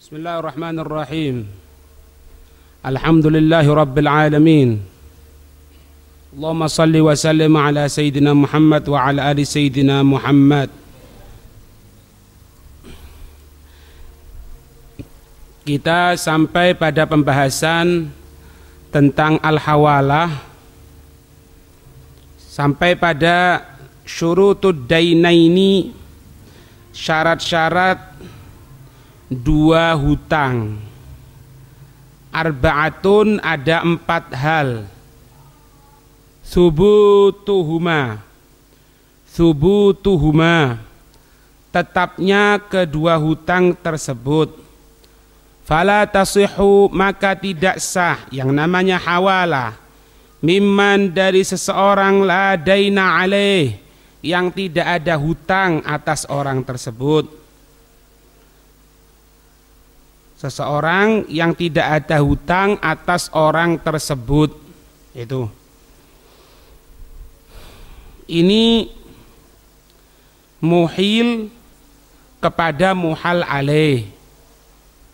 Bismillahirrahmanirrahim. Alhamdulillahi rabbil alamin. Allahumma salli wa sallim ala sayyidina Muhammad wa ala ali sayyidina Muhammad. Kita sampai pada pembahasan tentang al-hawalah, sampai pada syurutud dainaini, syarat-syarat dua hutang. Arba'atun, ada 4 hal. Thubutuhuma, tetapnya kedua hutang tersebut. Fala tasihhu, maka tidak sah yang namanya hawalah, mimman, dari seseorang la daina alaih, yang tidak ada hutang atas orang tersebut. Seseorang yang tidak ada hutang atas orang tersebut. Itu ini muhil kepada muhal alaih.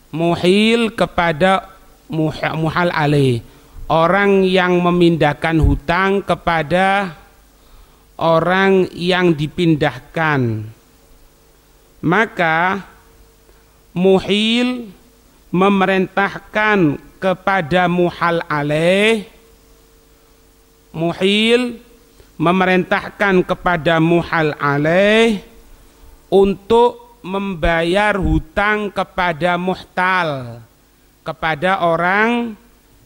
Muhil kepada muhal alaih, orang yang memindahkan hutang kepada orang yang dipindahkan. Maka muhil memerintahkan kepada muhal alaih, muhil memerintahkan kepada muhal alaih untuk membayar hutang kepada muhtal, kepada orang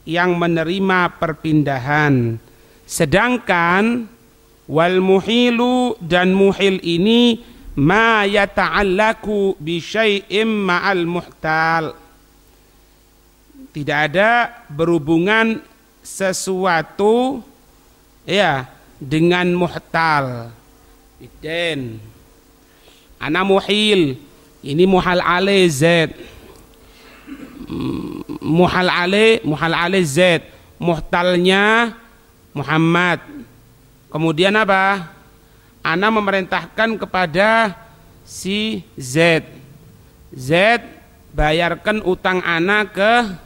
yang menerima perpindahan. Sedangkan wal muhilu, dan muhil ini ma yata'allaku bi syai'im ma'al muhtal, tidak ada berhubungan sesuatu ya dengan muhtal. Biden ana muhil, ini muhal alaih Z, muhal alaih Z, muhtalnya Muhammad. Kemudian apa? Ana memerintahkan kepada si Z, bayarkan utang ana ke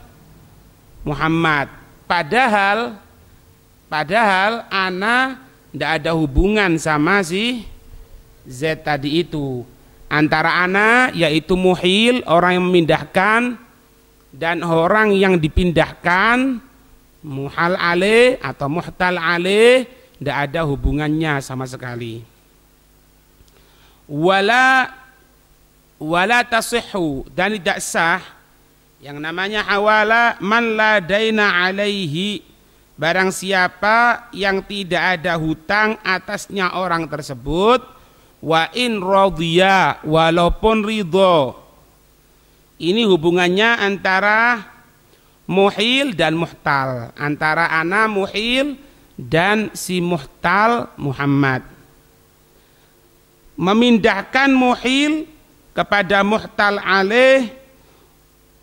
Muhammad. Padahal ana tidak ada hubungan sama si Z tadi itu. Antara ana, yaitu muhil, orang yang memindahkan, dan orang yang dipindahkan, muhal alaih atau muhtal alaih, tidak ada hubungannya sama sekali. Wala tasihhu, dan tidak sah yang namanya hawala man la daina alaihi, barang siapa yang tidak ada hutang atasnya orang tersebut. Wa in radhiya, walaupun ridho. Ini hubungannya antara muhil dan muhtal, antara ana muhil dan si muhtal Muhammad. Memindahkan muhil kepada muhtal alaih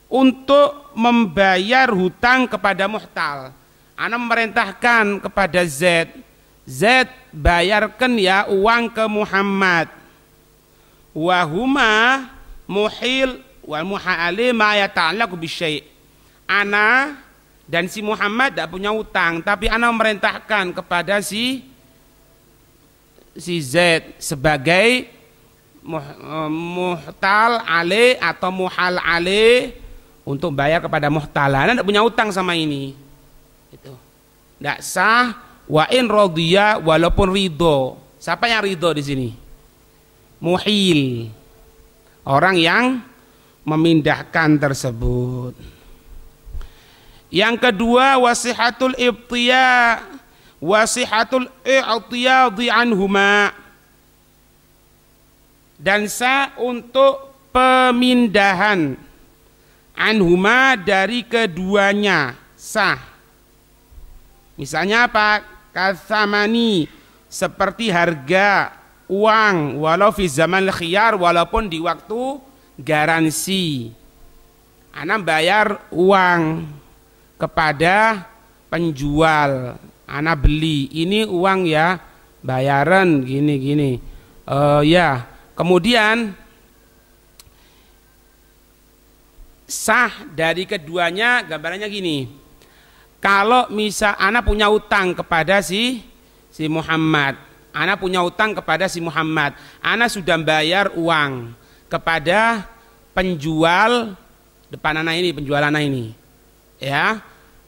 untuk membayar hutang kepada muhtal. Ana memerintahkan kepada Z, bayarkan ya uang ke Muhammad. Wahuma muhil wal muhal alaih ma yata'allaqu bisyai'. Ana dan si Muhammad tidak punya utang, tapi ana memerintahkan kepada si Z sebagai muhtal alaih atau muhal alaih untuk bayar kepada muhtal. Ana tidak punya utang sama ini. Itu tidak sah. Wa in radhiya, walaupun ridho. Siapa yang ridho di sini? Muhil, orang yang memindahkan tersebut. Yang kedua, wasihatul i'tiyadhi anhuma, dan sah untuk pemindahan anhuma, dari keduanya sah. Misalnya apa? Kathamani, seperti harga uang, walau fi zaman khiyar, walaupun di waktu garansi. Ana bayar uang kepada penjual, ana beli, ini uang ya, bayaran gini ya. Kemudian sah dari keduanya gambarannya gini. Kalau misal ana punya utang kepada si Muhammad, ana punya utang kepada si Muhammad, ana sudah bayar uang kepada penjual depan ana ini, penjual ana ini, ya,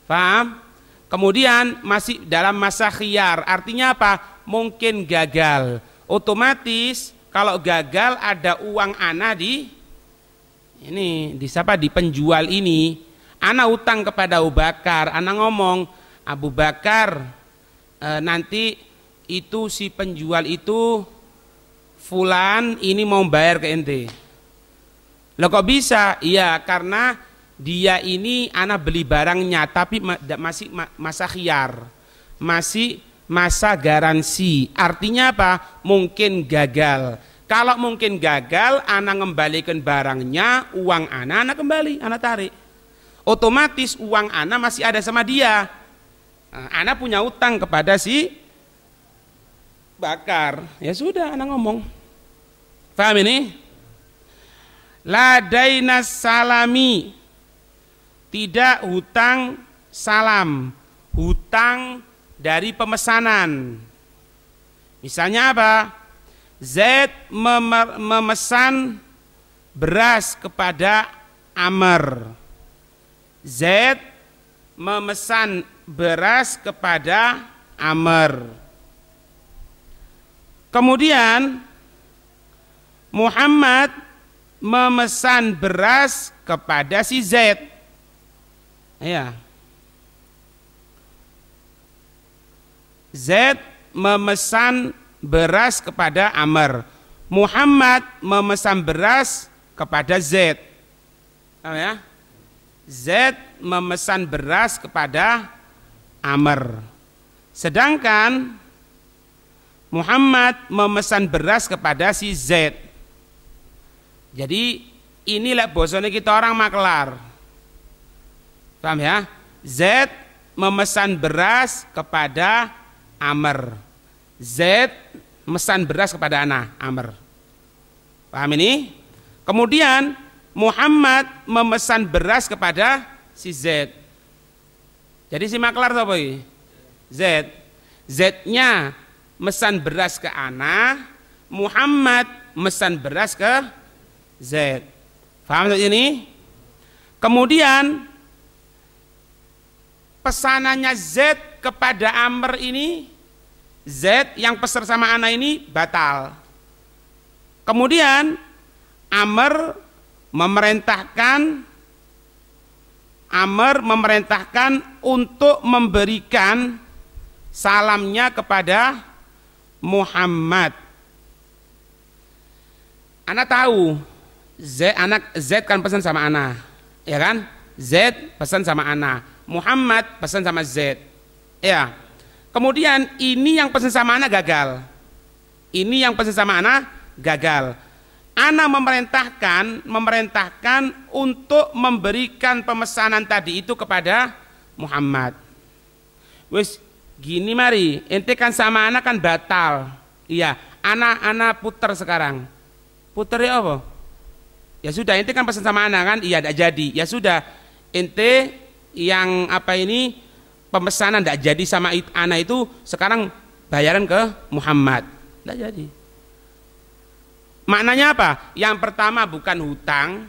paham? Kemudian masih dalam masa khiyar, artinya apa? Mungkin gagal. Otomatis kalau gagal ada uang ana di siapa, di penjual ini. Ana utang kepada Abu Bakar, ana ngomong, Abu Bakar, nanti itu si penjual itu fulan ini mau bayar ke ente. Loh kok bisa? Iya, karena dia ini ana beli barangnya tapi masih masa khiyar, masih masa garansi. Artinya apa? Mungkin gagal. Kalau mungkin gagal, ana ngembalikan barangnya, uang ana kembali, ana tarik. Otomatis uang ana masih ada sama dia. Ana punya utang kepada si Bakar. Ya sudah, ana ngomong. Paham ini? La dainas salami, tidak hutang salam, hutang dari pemesanan. Misalnya apa? Zaid memesan beras kepada Amr. Zaid memesan beras kepada Amr. Kemudian Muhammad memesan beras kepada si Zaid. Ya. Zaid memesan beras kepada Amr. Muhammad memesan beras kepada Zaid. Ya. Zaid memesan beras kepada Amr. Sedangkan Muhammad memesan beras kepada si Zaid. Jadi inilah bosone kita orang maklar. Paham ya? Zaid memesan beras kepada Amr. Zaid memesan beras kepada Amr. Paham ini? Kemudian Muhammad memesan beras kepada si Zaid. Jadi si maklar apa ini? Zaid. Zaidnya mesan beras ke ana, Muhammad mesan beras ke Zaid. Paham ini? Kemudian pesanannya Zaid kepada Amr ini, Zaid yang pesan sama ana ini batal. Kemudian Amr memerintahkan untuk memberikan salamnya kepada Muhammad. Ana tahu Zaid kan pesan sama ana, ya kan? Zaid pesan sama ana, Muhammad pesan sama Zaid. Ya. Kemudian ini yang pesan sama ana gagal. Ini yang pesan sama ana gagal. Ana memerintahkan untuk memberikan pemesanan tadi itu kepada Muhammad. Wis gini mari, ente kan sama ana kan batal. Iya, ana puter sekarang. Puter ya apa? Ya sudah, ente kan pesan sama ana kan? Iya, tidak jadi. Ya sudah, ente yang apa ini pemesanan tidak jadi sama ana itu sekarang bayaran ke Muhammad. Tidak jadi. Maknanya apa? Yang pertama bukan hutang.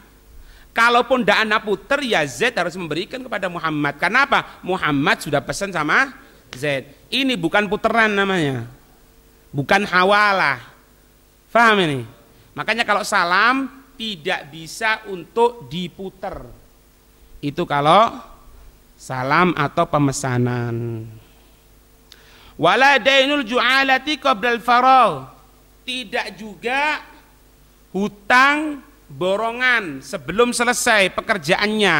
Kalaupun tidak ana puter, ya Zaid harus memberikan kepada Muhammad. Karena apa? Muhammad sudah pesan sama Zaid. Ini bukan puteran namanya. Bukan hawalah. Faham ini? Makanya kalau salam tidak bisa untuk diputer. Itu kalau salam atau pemesanan. Wala dainul ju'alati qabla al-faragh. Tidak juga hutang borongan sebelum selesai pekerjaannya.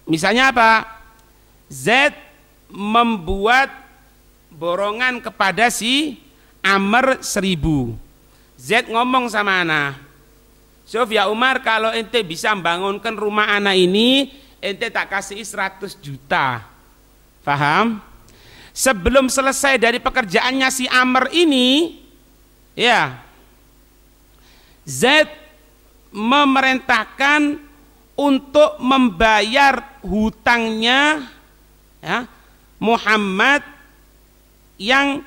Misalnya apa? Zaid membuat borongan kepada si Amr 1000. Zaid ngomong sama ana, Sof ya Umar, kalau ente bisa membangunkan rumah ana ini, ente tak kasih 100 juta. Paham? Sebelum selesai dari pekerjaannya si Amr ini, ya, Zaid memerintahkan untuk membayar hutangnya ya, Muhammad yang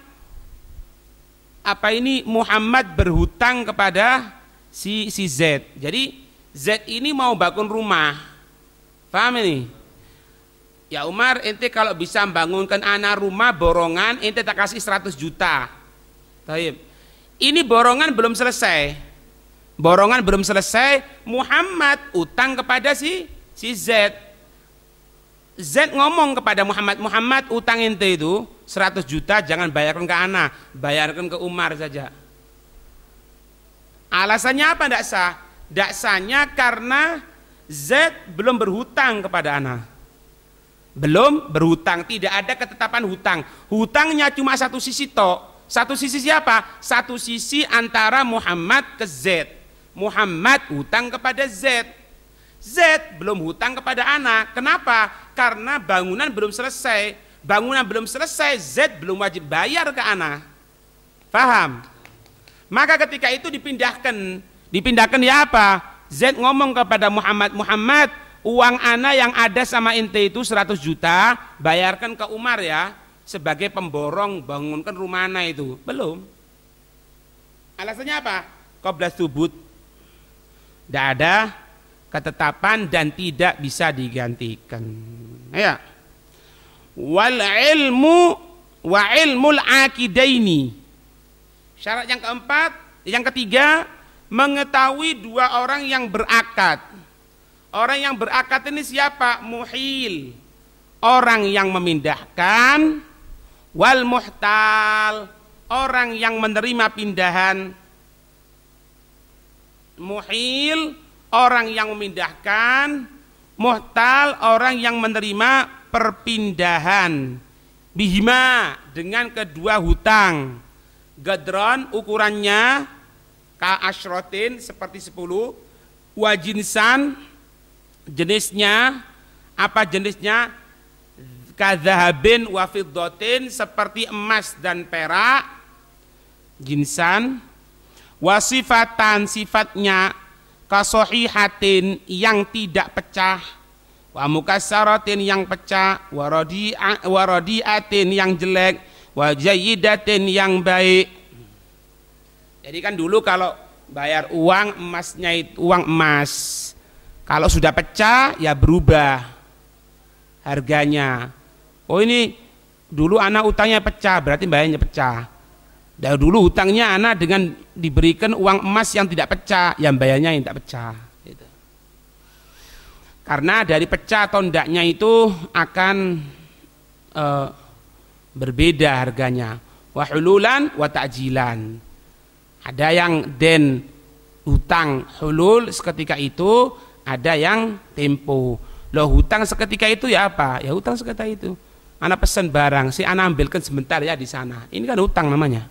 Muhammad berhutang kepada si Z. Jadi Z ini mau bangun rumah, paham ini? Ya Umar, ente kalau bisa bangunkan anak rumah borongan, ente tak kasih 100 juta. Taib. Ini borongan belum selesai. Borongan belum selesai, Muhammad utang kepada si Z. Z ngomong kepada Muhammad, Muhammad utang ente itu 100 juta jangan bayarkan ke Ana, bayarkan ke Umar saja. Alasannya apa tidak sah? Tidak sahnya karena Z belum berhutang kepada Ana. Belum berhutang, tidak ada ketetapan hutang. Hutangnya cuma satu sisi tok. Satu sisi siapa? Satu sisi antara Muhammad ke Z. Muhammad hutang kepada Z. Z belum hutang kepada Ana. Kenapa? Karena bangunan belum selesai. Bangunan belum selesai, Z belum wajib bayar ke Ana. Paham? Maka ketika itu dipindahkan ya apa? Z ngomong kepada Muhammad, Muhammad, uang Ana yang ada sama ente itu 100 juta, bayarkan ke Umar ya, sebagai pemborong bangunkan rumah Ana itu. Belum. Alasannya apa? Qabla tsubut. Tidak ada ketetapan dan tidak bisa digantikan. Ya. Wal ilmu wa ilmul akidaini. Syarat yang keempat, yang ketiga, mengetahui dua orang yang berakad. Orang yang berakad ini siapa? Muhil, orang yang memindahkan. Wal muhtal, orang yang menerima pindahan. Muhil, orang yang memindahkan. Muhtal, orang yang menerima perpindahan. Bihima, dengan kedua hutang. Gadron ukurannya ka asyrotin seperti 10. Wajinsan, jenisnya apa jenisnya? Kadzahabin wa fiddatin, seperti emas dan perak. Jinsan. Wasifatan, sifatnya kasohihatin, yang tidak pecah. Wa mukassaratin, yang pecah. Waradiatin, yang jelek. Wa jayyidatin, yang baik. Jadi kan dulu kalau bayar uang emasnya itu uang emas, kalau sudah pecah ya berubah harganya. Oh ini dulu anak utangnya pecah, berarti bayarnya pecah. Dari dulu hutangnya anak dengan diberikan uang emas yang tidak pecah, yang bayarnya yang tidak pecah. Gitu. Karena dari pecah atau tidaknya itu akan berbeda harganya. Wa hululan wa ta'jilan. Ada yang den hutang hulul seketika itu, ada yang tempo. Loh hutang seketika itu ya apa? Ya hutang seketika itu. Anak pesan barang, si anak ambilkan sebentar ya di sana. Ini kan hutang namanya.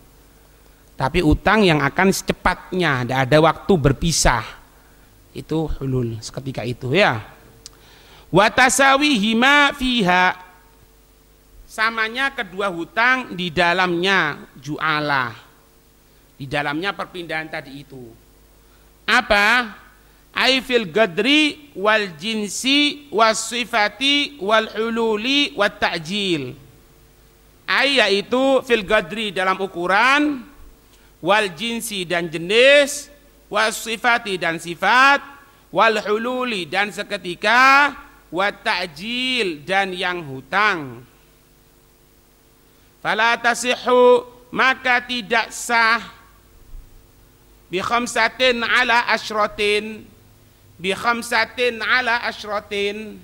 Tapi utang yang akan secepatnya, tidak ada waktu berpisah. Itu hulul seketika itu ya. Wa tasawihima fiha, samanya kedua hutang di dalamnya ju'alah, di dalamnya perpindahan tadi itu. Apa? Aifil gadri wal jinsi was sifati wal hululi wat ta'jil. Yaitu fil gadri dalam ukuran, wal jinsi dan jenis, was sifati dan sifat, wal hululi dan seketika, wat ta'jil dan yang hutang. Fala tasihhu, maka tidak sah bi khamsatin ala asyratin, bi khamsatin ala asyratin,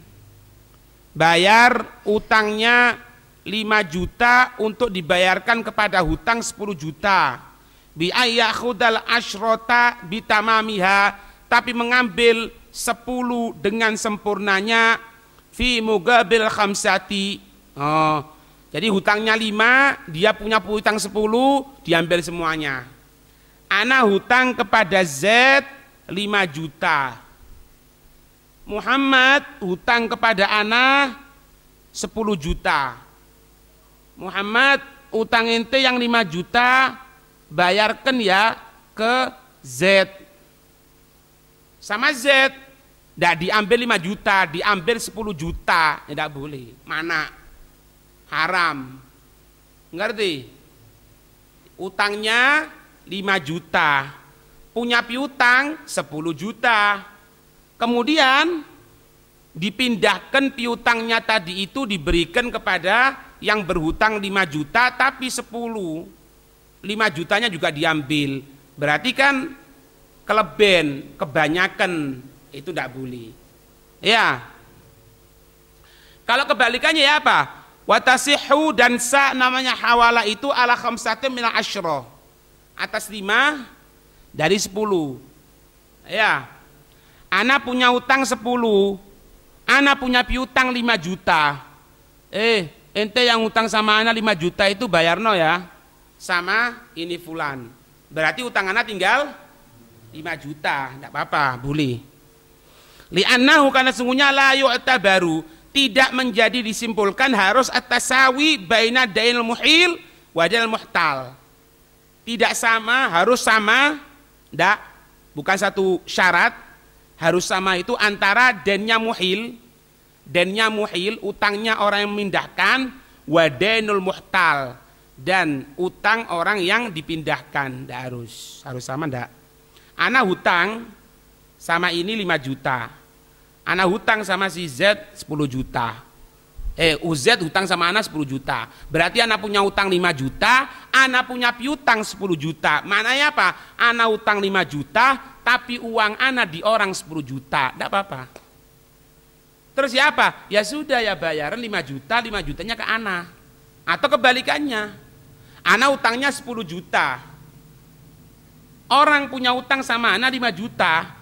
bayar utangnya 5 juta untuk dibayarkan kepada hutang 10 juta. Bi ayyakhudal asyrata bitamamiha, tapi mengambil 10 dengan sempurnanya, fi mugabil khamsati. Jadi hutangnya 5, dia punya hutang 10, diambil semuanya. Ana hutang kepada Z 5 juta. Muhammad hutang kepada Ana 10 juta. Muhammad utang ente yang 5 juta, bayarkan ya ke Z. sama Z, tidak diambil 5 juta, diambil 10 juta, tidak boleh. Mana? Haram. Ngerti? Utangnya 5 juta, punya piutang 10 juta. Kemudian dipindahkan piutangnya tadi itu diberikan kepada yang berhutang 5 juta tapi 10. 5 jutanya juga diambil. Berarti kan kelebihan, kebanyakan, itu tidak boleh. Ya. Kalau kebalikannya ya apa? Watasihu dan sa namanya hawala itu ala khamsatin minal asyroh. Atas 5 dari 10. Ya. Ana punya utang 10. Ana punya piutang 5 juta. Ente yang utang sama ana 5 juta itu bayar no ya. Sama ini fulan. Berarti utang ana tinggal 5 juta. Tidak apa-apa, boleh. Li'annahu karena sungguhnya la yu'tabaru, tidak menjadi disimpulkan harus at-tasawi baina dainil muhil wa dainil muhtal. Tidak sama, harus sama, enggak, bukan satu syarat, harus sama itu antara dennya muhil, utangnya orang yang memindahkan, wa dainul muhtal, dan utang orang yang dipindahkan. Enggak harus sama enggak. Ana hutang sama ini 5 juta. Ana hutang sama si Z 10 juta. UZ hutang sama ana 10 juta. Berarti ana punya utang 5 juta, ana punya piutang 10 juta. Maknanya apa? Ana utang 5 juta, tapi uang ana di orang 10 juta. Tidak apa-apa. Terus ya apa? Ya sudah ya bayaran 5 juta, 5 jutanya ke ana. Atau kebalikannya. Ana utangnya 10 juta. Orang punya utang sama ana 5 juta.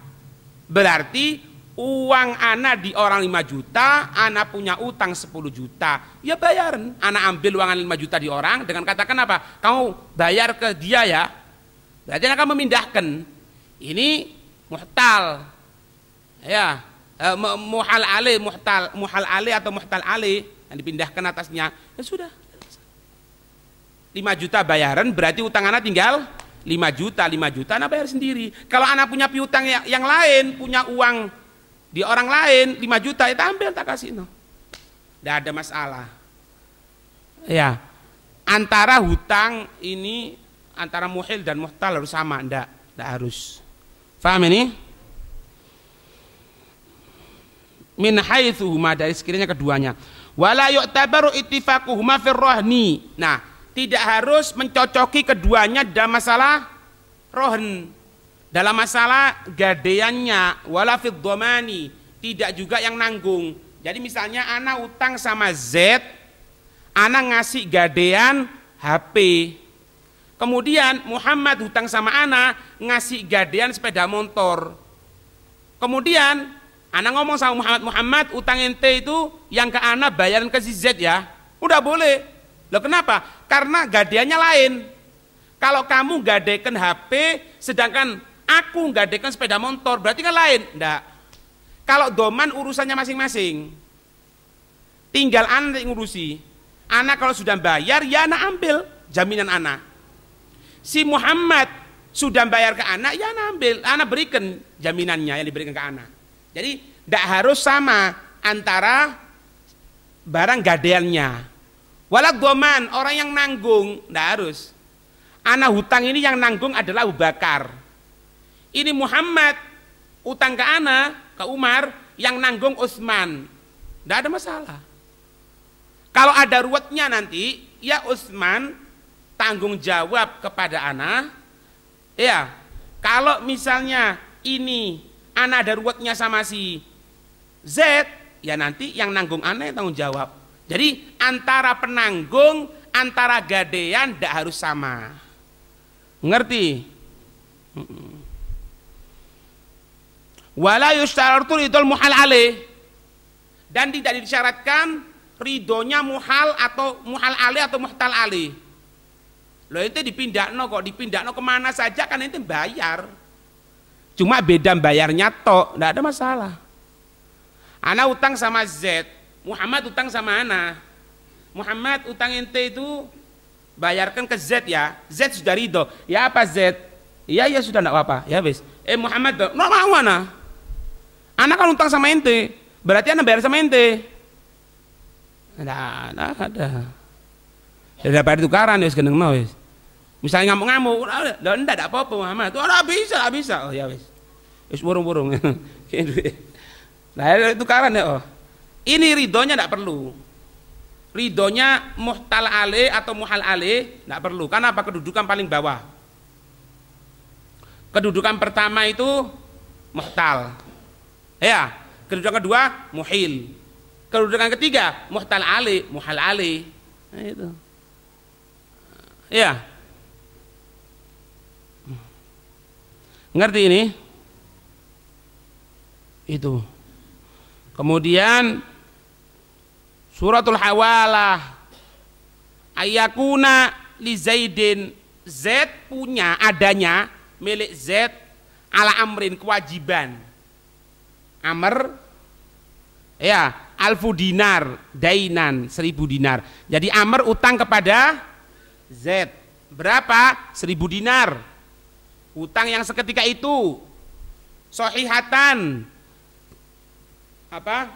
Berarti uang ana di orang 5 juta, ana punya utang 10 juta. Ya bayaran, ana ambil uang 5 juta di orang dengan katakan apa? Kamu bayar ke dia ya. Berarti ana akan memindahkan. Ini muhtal. Ya, muhal ale atau muhtal ale yang dipindahkan atasnya. Ya sudah. 5 juta bayaran berarti utang ana tinggal 5 juta ana bayar sendiri. Kalau ana punya piutang yang lain, punya uang di orang lain 5 juta, itu ambil tak kasih no. Tidak ada masalah. Ya, antara hutang ini antara muhil dan muhtal harus sama, tidak harus. Faham ini? Min haitsuhuma, dari sekiranya keduanya. Wala yu'tabaru ittifaquhuma fir rohni. Nah, tidak harus mencocoki keduanya dalam masalah rohn. Dalam masalah gadeannya, wala fid dhamani, tidak juga yang nanggung. Jadi misalnya ana utang sama Z, ana ngasih gadean HP. Kemudian Muhammad hutang sama ana ngasih gadean sepeda motor. Kemudian ana ngomong sama Muhammad, utang ente itu yang ke ana bayaran ke si Z ya. Udah boleh. Loh kenapa? Karena gadeannya lain. Kalau kamu gadekan HP sedangkan aku gadekan sepeda motor, berarti kan lain. Enggak. Kalau doman urusannya masing-masing. Tinggal anak yang ngurusi. Anak kalau sudah bayar, ya anak ambil jaminan anak. Si Muhammad sudah bayar ke anak, ya anak ambil. Anak berikan jaminannya yang diberikan ke anak. Jadi tidak harus sama antara barang gadeannya. Walau doman, orang yang nanggung, tidak harus. Anak hutang ini yang nanggung adalah Abu Bakar. Ini Muhammad utang ke ana, ke Umar, yang nanggung Utsman. Tidak ada masalah. Kalau ada ruwetnya nanti, ya Utsman tanggung jawab kepada ana. Ya, kalau misalnya ini ana ada ruwetnya sama si Z, ya nanti yang nanggung ana yang tanggung jawab. Jadi antara penanggung, antara gadean tidak harus sama. Ngerti? Wala yushtaratu ridul muhal alaih, dan tidak disyaratkan ridhonya muhal atau muhal alaih atau muhtal alaih. Loh itu dipindahno kok, dipindahno kemana saja kan itu bayar. Cuma beda bayarnya tok, tidak ada masalah. Ana utang sama Z, Muhammad utang sama ana. Muhammad utang ente itu bayarkan ke Z ya. Z sudah ridho. Ya apa Z? Iya ya sudah tidak apa-apa. Ya wis. Muhammad, no mau ana. Anak kan utang sama ente, berarti anak bayar sama ente. Nah, ada. Ya bayar tukaran wis geneng wis. Misalnya ngamuk-ngamuk, ndak apa-apa Muhammad. Ora bisa, ora bisa. Oh ya wis. Wis burung-burung. Nah, tukaran ya. Oh. Ini ridhonya ndak perlu. Ridhonya muhtal ale atau muhal ale ndak perlu. Karena apa? Kedudukan paling bawah. Kedudukan pertama itu muhtal. Ya, kedudukan kedua muhil. Kedudukan ketiga muhtal ale, muhal ale. Nah, itu. Ya. Ngerti ini? Itu. Kemudian suratul hawalah ayakuna li Zaidin, Z punya adanya milik Z ala amrin kewajiban. Amr ya alfu dinar dainan 1000 dinar. Jadi Amr utang kepada Z berapa? 1000 dinar. Utang yang seketika itu sohihatan apa?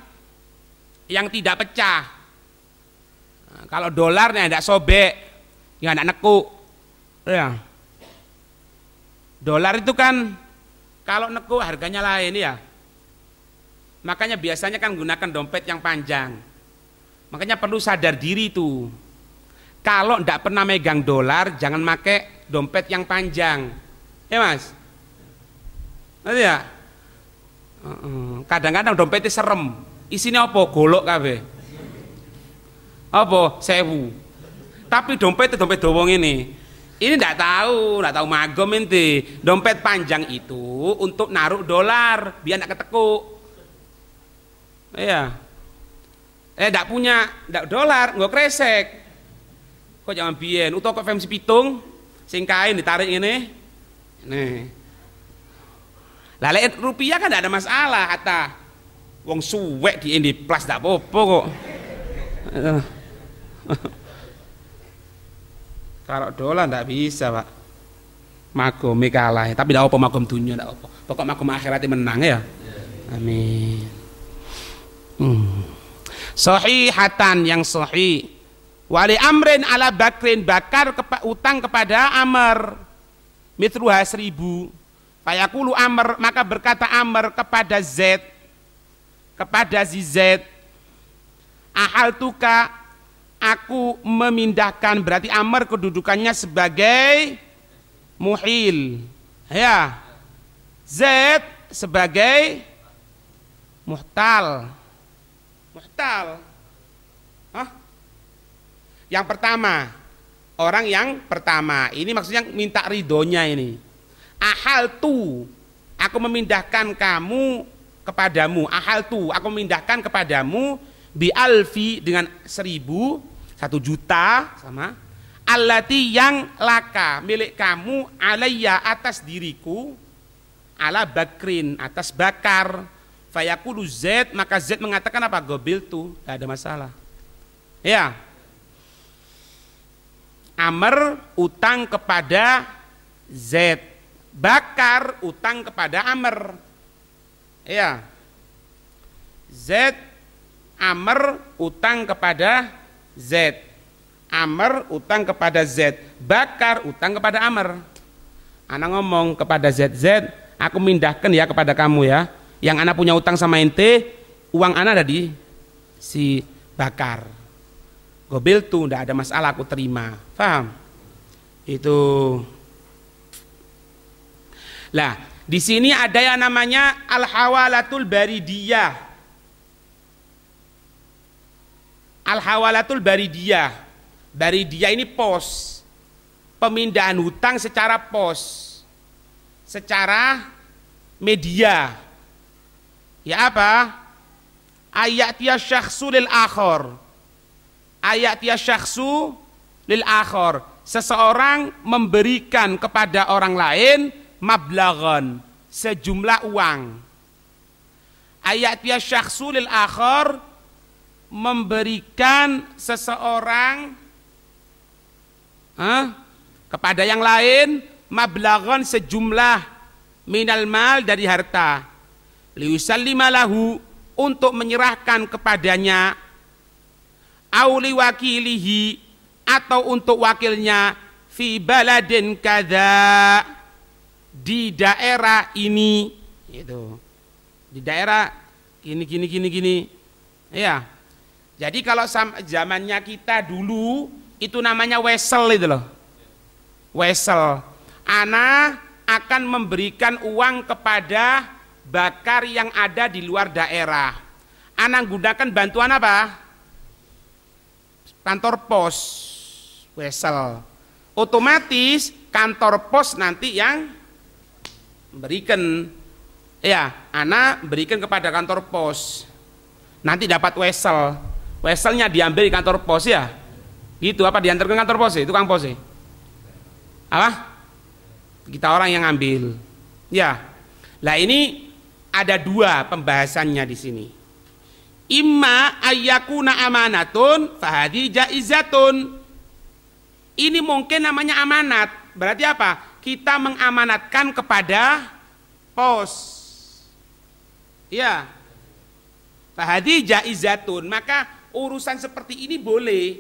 Yang tidak pecah. Nah, kalau dolarnya tidak sobek, ya tidak nekuk. Ya. Dolar itu kan kalau nekuk harganya lain ya. Makanya biasanya kan gunakan dompet yang panjang. Makanya perlu sadar diri itu. Kalau tidak pernah megang dolar, jangan pakai dompet yang panjang. Ya Mas? Nanti ya? Kadang-kadang dompetnya serem. Isinya apa? Golok kabeh. Apa? 1000. Tapi dompet dowong ini. Ini enggak tahu magom ente. Dompet panjang itu untuk naruh dolar biar enggak ketekuk. Iya. Enggak punya dolar, nggo kresek. Kok jangan biyen utawa kok FMC pitung sing kain ditarik ini. Nih. Lah lek rupiah kan enggak ada masalah hatta. Wong suwek di Indi Plus ndak apa-apa kok. Kalau dolar ndak bisa, Pak. Magom kalah, tapi ndak apa magom dunia ndak apa. Pokok magom akhirat menang ya. Amin. Sahihatan yang sahih. Wali amrin ala bakrin bakar utang kepada Amr. Mitruha 1000. Fayaqulu Amr, maka berkata Amr kepada Z, kepada Z, ahal tuka, aku memindahkan, berarti Amr kedudukannya sebagai muhil, ya, Z sebagai muhtal. Hah? Yang pertama, orang yang pertama ini maksudnya minta ridhonya ini. Ahal tu, aku memindahkan kamu kepadamu. Ahal tu, aku memindahkan kepadamu bi alfi dengan 1000, 1 juta sama. Allati yang laka, milik kamu, alayya atas diriku, ala bakrin, atas bakar. Fayaqulu Z, maka Z mengatakan apa? Gobil tu, tidak ada masalah. Ya. Amr utang kepada Z, bakar utang kepada Amr. Ya. Z, Amr utang kepada Z. Amr utang kepada Z, bakar utang kepada Amr. Anak ngomong kepada Z, aku mindahkan ya kepada kamu ya. Yang anak punya utang sama ente, uang anak ada di si bakar. Gobil tuh ndak ada masalah, aku terima. Paham? Itu. Lah, di sini ada yang namanya al-hawalatul baridiyah. Al-hawalatul baridiyah. Baridiyah ini pos. Pemindahan hutang secara pos. Secara media. Ya apa? Ayatiyah syakhsu lil akhor. Ayatiyah syakhsu lil akhor. Seseorang memberikan kepada orang lain mablagon, sejumlah uang. Ayatiyah syakhsu lil akhor, memberikan seseorang kepada yang lain mablagon, sejumlah minal mal, dari harta. liusallima lahu, untuk menyerahkan kepadanya, au liwakilihi, atau untuk wakilnya, fi baladin kadza, di daerah ini, gitu. Di daerah gini. Ya. Jadi kalau zamannya kita dulu itu namanya wesel itu loh. Wesel. Ana akan memberikan uang kepada bakar yang ada di luar daerah. Ana gunakan bantuan apa? Kantor pos. Wesel. Otomatis kantor pos nanti yang memberikan, ya, ana berikan kepada kantor pos. Nanti dapat wesel. Weselnya diambil di kantor pos ya. Gitu, apa diantar ke kantor pos ya? Tukang pos ya? Apa? Kita orang yang ambil. Ya. Lah ini ada dua pembahasannya di sini. Imma ayyakuna amanatun fahadi jaizatun. Ini mungkin namanya amanat. Berarti apa? Kita mengamanatkan kepada pos. Ya. Fahadi jaizatun. Maka urusan seperti ini boleh.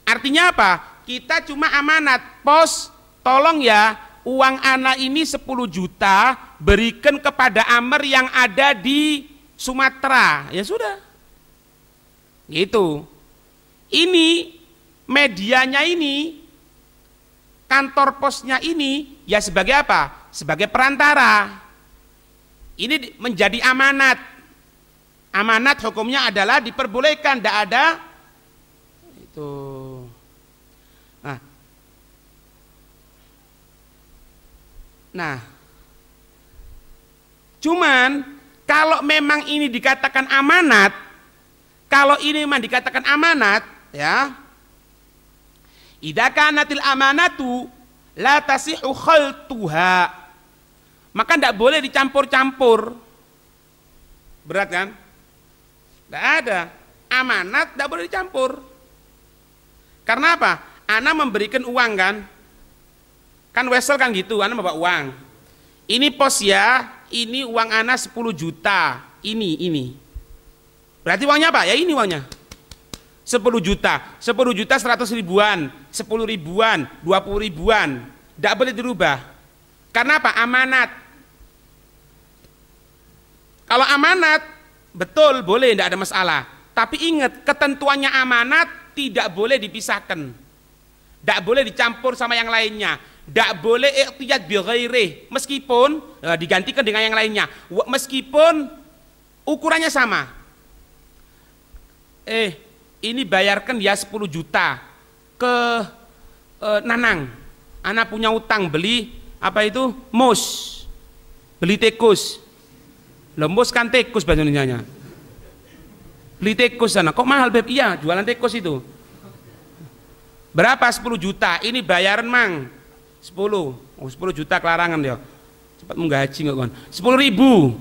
Artinya apa? Kita cuma amanat, pos, tolong ya, uang anak ini 10 juta berikan kepada Amr yang ada di Sumatera. Ya sudah. Gitu. Ini medianya ini, kantor posnya ini, ya sebagai apa? Sebagai perantara. Ini menjadi amanat. Amanat hukumnya adalah diperbolehkan, tidak ada itu. Nah, cuman kalau memang ini dikatakan amanat, ya, idza kanatil amanatu la tasihu khaltuha, maka tidak boleh dicampur-campur. Berat kan? Tidak ada. Amanat tidak boleh dicampur. Karena apa? Ana memberikan uang kan? Kan wesel kan gitu, ana membawa uang. Ini pos ya, ini uang ana 10 juta. Ini. Berarti uangnya apa? Ya ini uangnya. 10 juta. 10 juta 100 ribuan, 10 ribuan, 20 ribuan. Tidak boleh dirubah. Karena apa? Amanat. Kalau amanat betul boleh, tidak ada masalah. Tapi ingat, ketentuannya amanat tidak boleh dipisahkan. Tidak boleh dicampur sama yang lainnya. Tidak boleh iqtiyad bi ghairih, meskipun digantikan dengan yang lainnya. Meskipun ukurannya sama. Ini bayarkan ya 10 juta ke Nanang. Anak punya utang beli apa itu? Mus. Beli tikus. Lembus kan tikus bahasa Indonesianya. Beli tikus sana. Kok mahal beb? Iya, jualan tikus itu. Berapa? 10 juta. Ini bayaran mang 10. Oh 10 juta kelarangan dia. Cepat menggaji nggak kon. 10 ribu.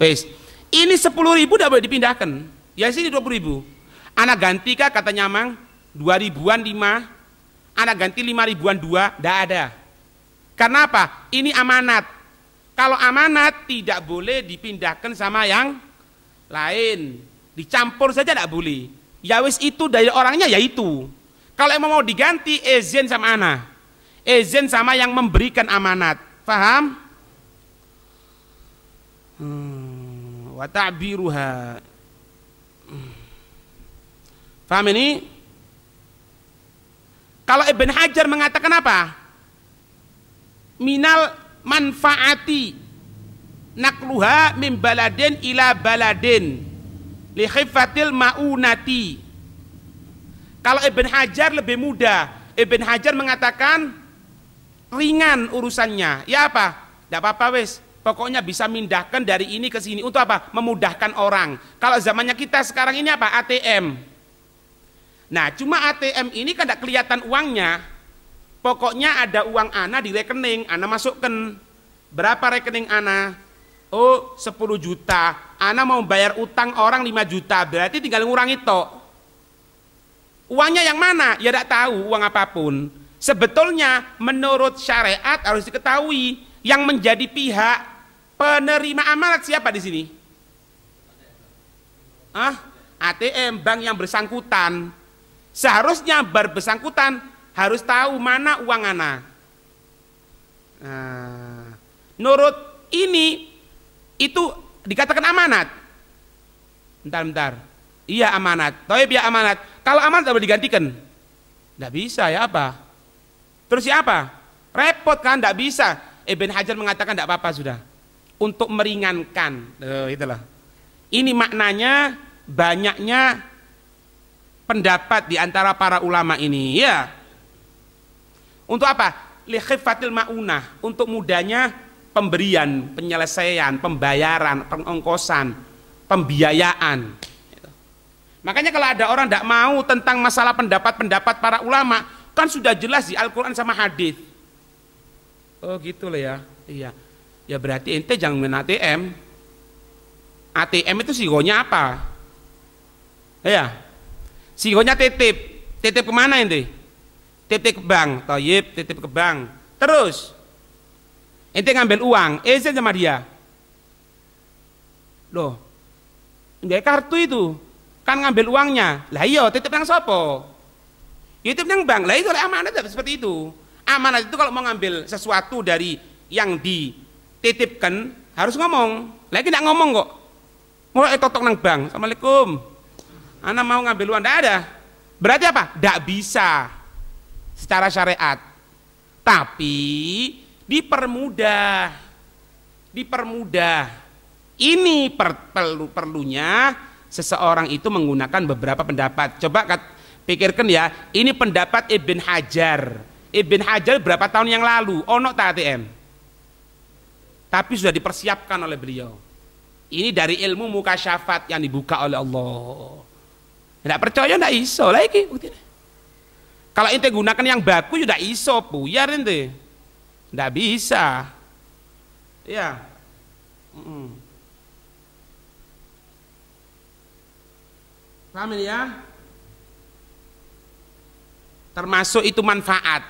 Wes. Ini 10 ribu udah boleh dipindahkan. Ya sini 20 ribu. Anak ganti kah katanya mang 2 ribuan 5. Anak ganti 5 ribuan 2. Nggak ada. Karena apa? Ini amanat. Kalau amanat tidak boleh dipindahkan sama yang lain, dicampur saja tidak boleh. Ya wis itu dari orangnya ya itu. Kalau emang mau diganti, izin sama ana, izin sama yang memberikan amanat. Paham? Wa ta'biruha. Paham ini? Kalau Ibn Hajar mengatakan apa? Minal manfaati nakluha min baladin ila baladin li khifatil maunati. Kalau Ibn Hajar lebih mudah. Ibn Hajar mengatakan ringan urusannya. Ya apa? Tidak apa-apa wes. Pokoknya bisa mindahkan dari ini ke sini. Untuk apa? Memudahkan orang. Kalau zamannya kita sekarang ini apa? ATM. Nah cuma ATM ini kan tidak kelihatan uangnya. Pokoknya ada uang ana di rekening, ana masukkan. Berapa rekening ana? Oh 10 juta. Ana mau bayar utang orang 5 juta. Berarti tinggal ngurangi tok. Uangnya yang mana? Ya tidak tahu uang apapun. Sebetulnya menurut syariat harus diketahui yang menjadi pihak Penerima amanat siapa di sini? ATM, bank yang bersangkutan. Seharusnya bersangkutan harus tahu mana uang ana. Nah, menurut ini itu dikatakan amanat. Bentar. Iya amanat. Toib ya amanat. Kalau amanat tidak boleh digantikan. Tidak bisa ya apa? Terus ya apa? Repot kan? Tidak bisa. Ibn Hajar mengatakan tidak apa-apa sudah. Untuk meringankan. Itulah. Ini maknanya banyaknya pendapat di antara para ulama ini. Ya. Untuk apa? Likhifatil ma'unah. Untuk mudahnya pemberian, penyelesaian, pembayaran, pengongkosan, pembiayaan. Makanya kalau ada orang tidak mau tentang masalah pendapat-pendapat para ulama, kan sudah jelas di Al-Quran sama hadis. Oh gitu lah ya. Iya. Ya berarti ente jangan main ATM. ATM itu sigonya apa? Ya. Sigonya titip. Titip kemana ente? Titip ke bank. Toyib, titip ke bank. Terus ente ngambil uang, izin sama dia. Loh, nggak kartu itu. Kan ngambil uangnya. Lah iya, titip nang sopo? Titip nang bank. Lah itu amanat seperti itu. Amanat itu kalau mau ngambil sesuatu dari yang dititipkan harus ngomong. Lagi tidak ngomong kok. Mau totok nang bank. Assalamualaikum. Anak mau ngambil uang, tidak ada. Berarti apa? Tidak bisa secara syariat. Tapi dipermudah. Ini perlunya seseorang itu menggunakan beberapa pendapat. Coba pikirkan ya, ini pendapat Ibn Hajar. Ibn Hajar berapa tahun yang lalu ono ATM, tapi sudah dipersiapkan oleh beliau. Ini dari ilmu mukasyafat yang dibuka oleh Allah. Tidak percaya tidak iso lagi. Kalau ente gunakan yang baku sudah iso buyar ente. Tidak bisa. Ya. Paham ya? Termasuk itu manfaat.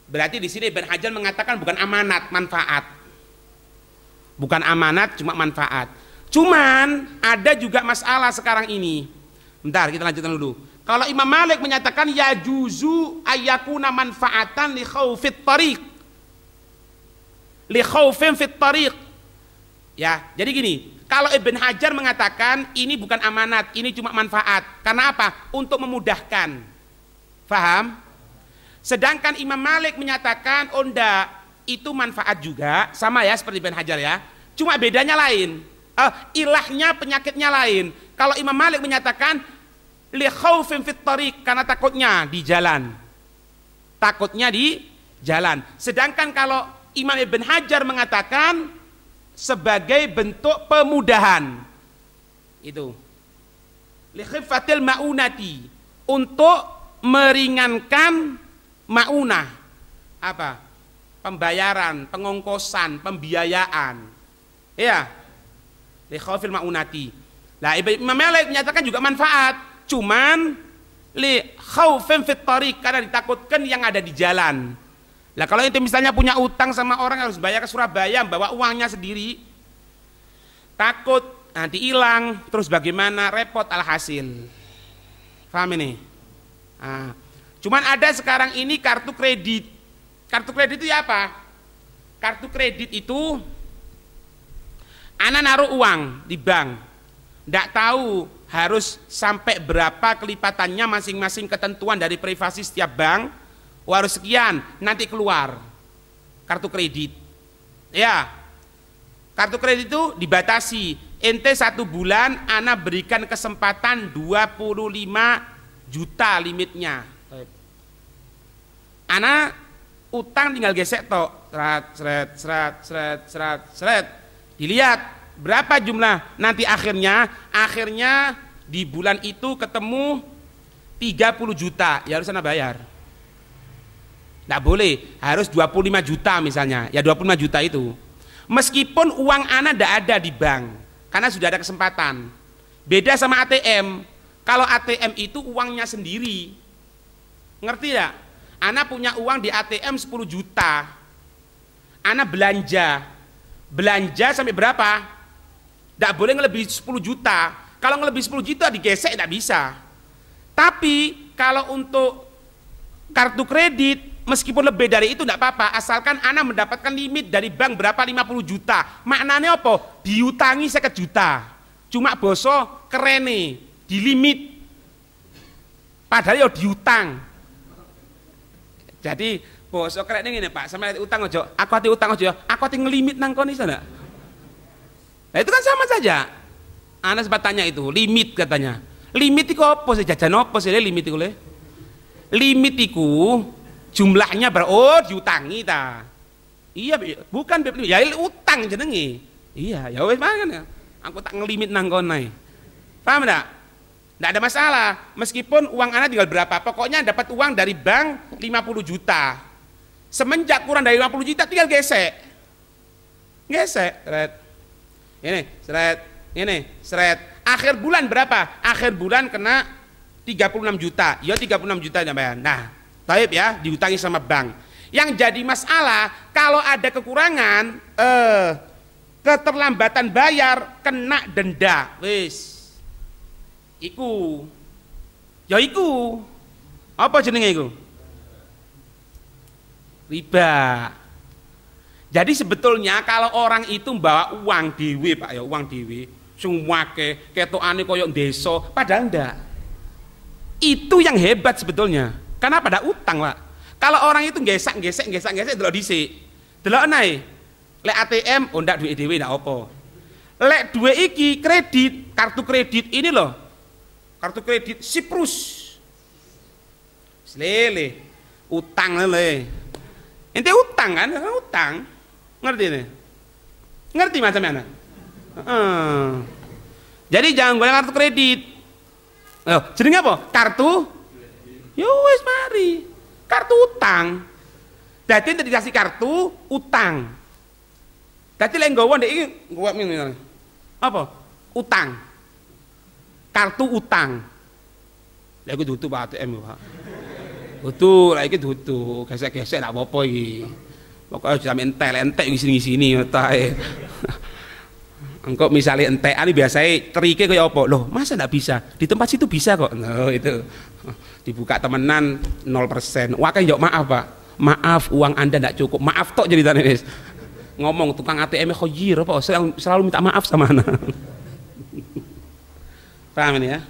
Berarti di sini Ibn Hajar mengatakan bukan amanat, manfaat. Bukan amanat, cuma manfaat. Cuman ada juga masalah sekarang ini. Bentar, kita lanjutkan dulu. Kalau Imam Malik menyatakan ya juzu ayyakuna manfaatan li khaufit tariq. Li khaufin fit tariq. Ya, jadi gini, kalau Ibn Hajar mengatakan ini bukan amanat, ini cuma manfaat. Karena apa? Untuk memudahkan. Faham? Sedangkan Imam Malik menyatakan oh enggak, itu manfaat juga, sama ya seperti Ibn Hajar ya. Cuma bedanya lain. Ilahnya, penyakitnya lain. Kalau Imam Malik menyatakan li khaufin fit tariq, karena takutnya di jalan. Takutnya di jalan. Sedangkan kalau Imam Ibn Hajar mengatakan sebagai bentuk pemudahan. Itu. Li khifatil ma'unati, untuk meringankan maunah. Apa? Pembayaran, pengongkosan, pembiayaan. Ya. Li khaufil ma'unati. Lah Imam Malik menyatakan juga manfaat, cuman li khaufin fit tariq, karena ditakutkan yang ada di jalan. Lah kalau itu misalnya punya utang sama orang harus bayar ke Surabaya, bawa uangnya sendiri, takut nanti hilang, terus bagaimana, repot alhasil. Paham ini? Cuman ada sekarang ini kartu kredit. Kartu kredit itu ya apa? Kartu kredit itu anak naruh uang di bank, tidak tahu harus sampai berapa kelipatannya masing-masing ketentuan dari privasi setiap bank. Harus sekian, nanti keluar kartu kredit. Ya, kartu kredit itu dibatasi. Ente 1 bulan anak berikan kesempatan 25 juta limitnya. Anak utang tinggal gesek tok, seret. Dilihat berapa jumlah, nanti akhirnya di bulan itu ketemu 30 juta, ya harus anak bayar. Tidak boleh, harus 25 juta misalnya, ya 25 juta itu. Meskipun uang anak tidak ada di bank, karena sudah ada kesempatan. Beda sama ATM, kalau ATM itu uangnya sendiri. Ngerti tidak? Anak punya uang di ATM 10 juta, anak belanja belanja sampai berapa? Tidak boleh ngelebihi 10 juta. Kalau ngelebihi 10 juta digesek tidak bisa. Tapi kalau untuk kartu kredit meskipun lebih dari itu tidak apa-apa, asalkan Anda mendapatkan limit dari bank berapa 50 juta. Maknanya apa? Diutangi 50 juta. Cuma boso kerene di limit. Padahal ya diutang. Jadi boso kerene ngene Pak, sampe utang aja. Aku ati utang aja, aku ati ngelimit nang kono iso ndak? Nah itu kan sama saja. Anda sempat tanya itu, limit katanya. Limit itu apa sih? Jajan apa sih limit itu? Limit itu jumlahnya diutangi ta. Iya, bukan ya utang jenenge. Iya, ya wis mangan. Aku tak ngelimit nang kono. Paham enggak? Enggak ada masalah. Meskipun uang Anda tinggal berapa, pokoknya dapat uang dari bank 50 juta. Semenjak kurang dari 50 juta tinggal gesek. Gesek, seret. Ini, seret. Ini, seret. Akhir bulan berapa? Akhir bulan kena 36 juta. Ya 36 juta namanya. Nah, taib ya, diutangi sama bank. Yang jadi masalah kalau ada kekurangan keterlambatan bayar kena denda. Wis. Iku. Ya iku. Apa jenenge iku? Riba. Jadi sebetulnya kalau orang itu bawa uang dhewe Pak ya, uang dhewe sing wake ketokane koyo desa, padahal ndak. Itu yang hebat sebetulnya. Karena pada utang, Pak. Kalau orang itu gesek delok dhisik. Delok nae. Lek ATM oh ndak duit dhewe ndak apa. Lek duwe iki kredit, kartu kredit ini loh. Kartu kredit Siprus. Lele. Utang lele. Ente utang kan? Utang. Ngerti nih? Ngerti macam mana? Jadi jangan golek kartu kredit. Oh, jenenge apa? Kartu? Ya wis mari. Kartu utang. Dadi nek dikasih kartu utang. Dadi lek nggawa ndek iki nggawa ngene. Apa? Utang. Kartu utang. Lha iku dudu Pak ATM Pak. Dudu, lha iki dudu. Gesek-gesek ndak apa-apa iki. Pokoknya jam entek sini tae. Engkau misalnya entekan biasanya terike kayak apa? Loh, masa enggak bisa? Di tempat situ bisa kok. No, itu. Dibuka temenan 0%. Wah kan jawab maaf, Pak. Maaf, uang Anda enggak cukup. Maaf tok ceritanya, Nes. Ngomong tukang ATM khojir apa selalu minta maaf sama anak. Paham ini ya?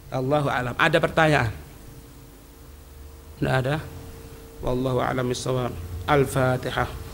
Allahu a'lam. Ada pertanyaan? Enggak ada? Wallahu a'lam bissawab. Al-Fatihah.